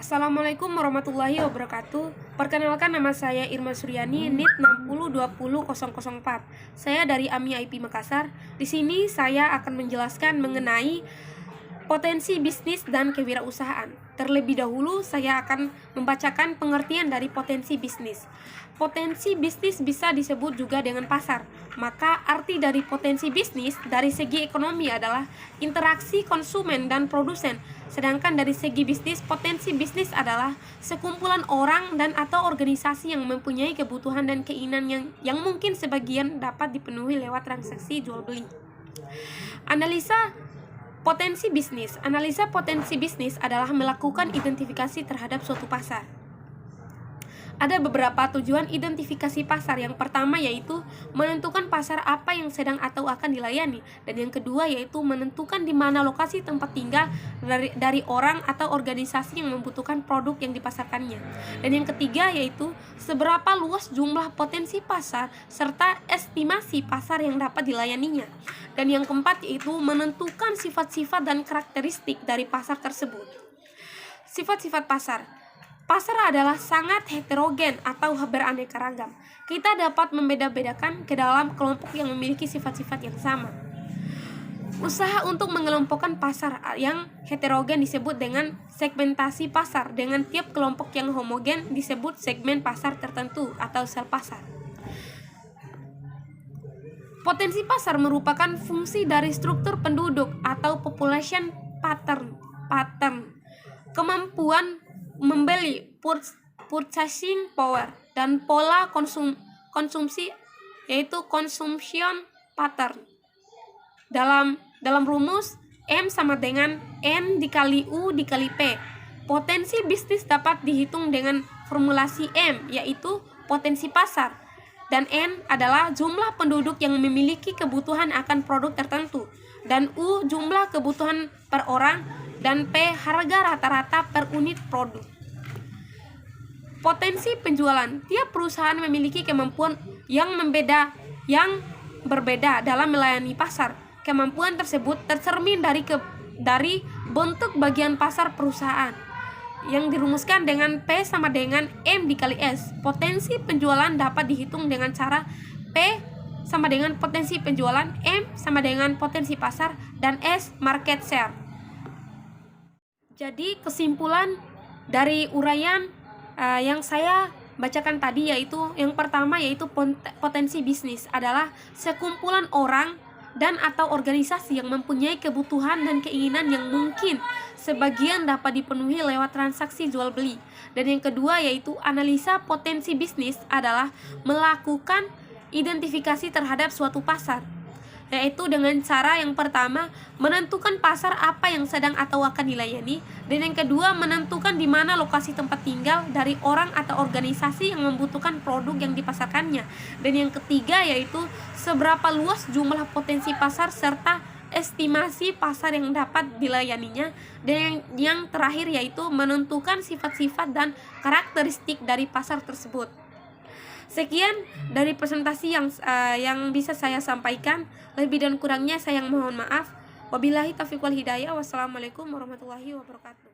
Assalamualaikum warahmatullahi wabarakatuh. Perkenalkan, nama saya Irma Suryani, NIT 6020004. Saya dari AMI IP Makassar. Di sini saya akan menjelaskan mengenai potensi bisnis dan kewirausahaan. Terlebih dahulu saya akan membacakan pengertian dari potensi bisnis. Potensi bisnis bisa disebut juga dengan pasar. Maka arti dari potensi bisnis dari segi ekonomi adalah interaksi konsumen dan produsen. Sedangkan dari segi bisnis, potensi bisnis adalah sekumpulan orang dan atau organisasi yang mempunyai kebutuhan dan keinginan yang mungkin sebagian dapat dipenuhi lewat transaksi jual beli. Analisa potensi bisnis adalah melakukan identifikasi terhadap suatu pasar. Ada beberapa tujuan identifikasi pasar. Yang pertama yaitu menentukan pasar apa yang sedang atau akan dilayani, dan yang kedua yaitu menentukan di mana lokasi tempat tinggal dari orang atau organisasi yang membutuhkan produk yang dipasarkannya, dan yang ketiga yaitu seberapa luas jumlah potensi pasar serta estimasi pasar yang dapat dilayaninya, dan yang keempat yaitu menentukan sifat-sifat dan karakteristik dari pasar tersebut. Sifat-sifat pasar. Pasar adalah sangat heterogen atau beraneka ragam. Kita dapat membeda-bedakan ke dalam kelompok yang memiliki sifat-sifat yang sama. Usaha untuk mengelompokkan pasar yang heterogen disebut dengan segmentasi pasar. Dengan tiap kelompok yang homogen disebut segmen pasar tertentu atau sel pasar. Potensi pasar merupakan fungsi dari struktur penduduk atau population pattern. Kemampuan membeli, purchasing power, dan pola konsumsi yaitu consumption pattern. Dalam rumus M sama dengan N dikali U dikali P. Potensi bisnis dapat dihitung dengan formulasi M, yaitu potensi pasar, dan N adalah jumlah penduduk yang memiliki kebutuhan akan produk tertentu, dan U jumlah kebutuhan per orang, dan P harga rata-rata per unit produk. Potensi penjualan. Tiap perusahaan memiliki kemampuan yang berbeda dalam melayani pasar. Kemampuan tersebut tercermin dari bentuk bagian pasar perusahaan yang dirumuskan dengan P sama dengan M dikali S. Potensi penjualan dapat dihitung dengan cara P sama dengan potensi penjualan, M sama dengan potensi pasar, dan S market share. Jadi kesimpulan dari uraian yang saya bacakan tadi yaitu yang pertama yaitu potensi bisnis adalah sekumpulan orang dan atau organisasi yang mempunyai kebutuhan dan keinginan yang mungkin sebagian dapat dipenuhi lewat transaksi jual beli. Dan yang kedua yaitu analisa potensi bisnis adalah melakukan identifikasi terhadap suatu pasar, yaitu dengan cara yang pertama menentukan pasar apa yang sedang atau akan dilayani, dan yang kedua menentukan di mana lokasi tempat tinggal dari orang atau organisasi yang membutuhkan produk yang dipasarkannya, dan yang ketiga yaitu seberapa luas jumlah potensi pasar serta estimasi pasar yang dapat dilayaninya, dan yang terakhir yaitu menentukan sifat-sifat dan karakteristik dari pasar tersebut. Sekian dari presentasi yang bisa saya sampaikan. Lebih dan kurangnya saya mohon maaf. Wabillahi taufiq wal hidayah. Wassalamualaikum warahmatullahi wabarakatuh.